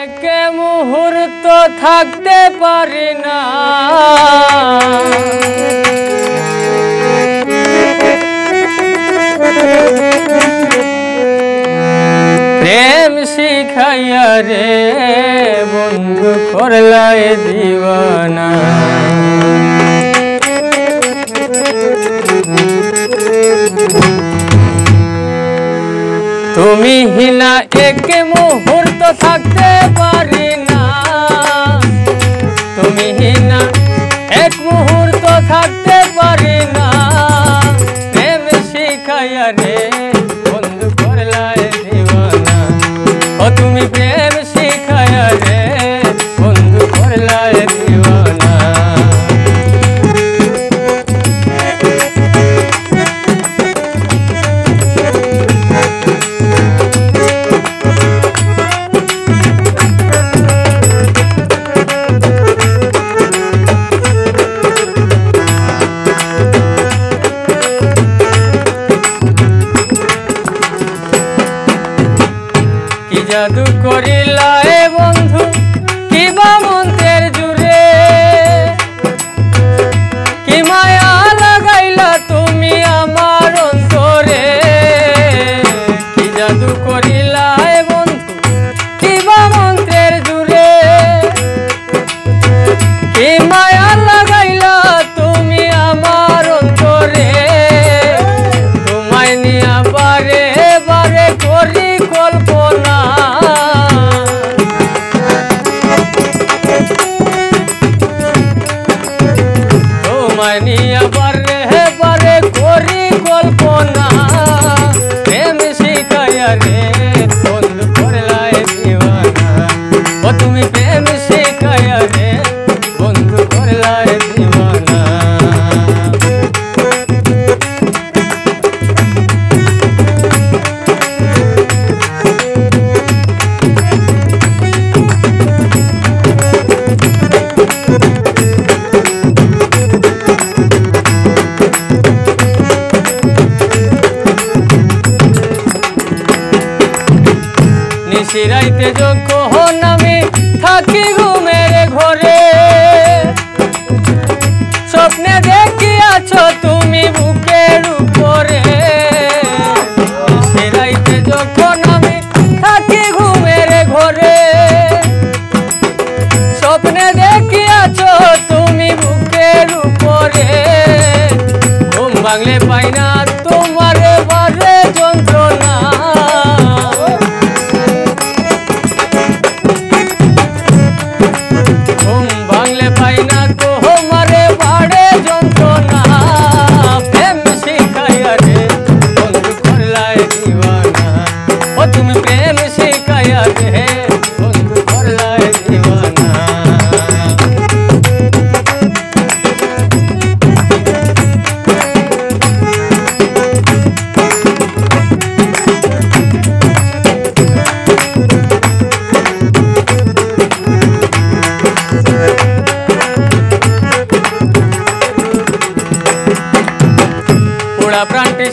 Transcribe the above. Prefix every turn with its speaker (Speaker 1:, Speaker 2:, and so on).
Speaker 1: একে মুহূর্ত থাকতে পারি না, প্রেম শিখাইয়া রে বন্ধু করলায় দিওয়ানা। তুমি হিনা এক মুহূর্ত থাকতে পারি না, তুমি হিনা এক মুহূর্ত থাকতে পারি না, প্রেম শিখাইয়া রে বন্ধু করলায় দিওয়ানা। ও তুমি প্রেম শিখাইয়া রে বন্ধু করলায় দিওয়ানা। জাদু করিলা এ বন্ধু কিবা মন্ত্রের জুড়ে, কি মায়া লাগাইলা তুমি আমার অন্তরে। কি জাদু করিলা এ বন্ধু কিবা মন্ত্রের জুড়ে, কি মায়া লাগাইলা তুমি আমার অন্তরে। তোমায় নিয়া বারে বারে করি কল্পনা, তোমায় নিয়া বারে বারে করি কল্পনা। প্রেম শিখাইয়া রে বন্ধু করলায় দিওয়ানা। ও তুমি প্রেম শিখাইয়া রে বন্ধু করলায় দিওয়ানা। নিশিরাইতে যখন আমি থাকি ঘুমের ঘরে, স্বপ্নে দেখিয়াছ তুমি বুকের উপরে। নিশিরাইতে যখন আমি থাকি ঘুমের ঘরে, স্বপ্নে দেখিয়াছ তুমি বুকের উপরে। ঘুম ভাঙলে পাই না তোমার বারে যন্ত্রণা, ঘুম ভাঙলে পাই না তোমারে বাড়ে যন্ত্রণা। প্রেম শিখাইয়া রে বন্ধু করলায় দিওয়ানা। ও তুমি প্রেম শিখাইয়া রে বন্ধু করলায় দিওয়ানা। পোড়া প্রাণটি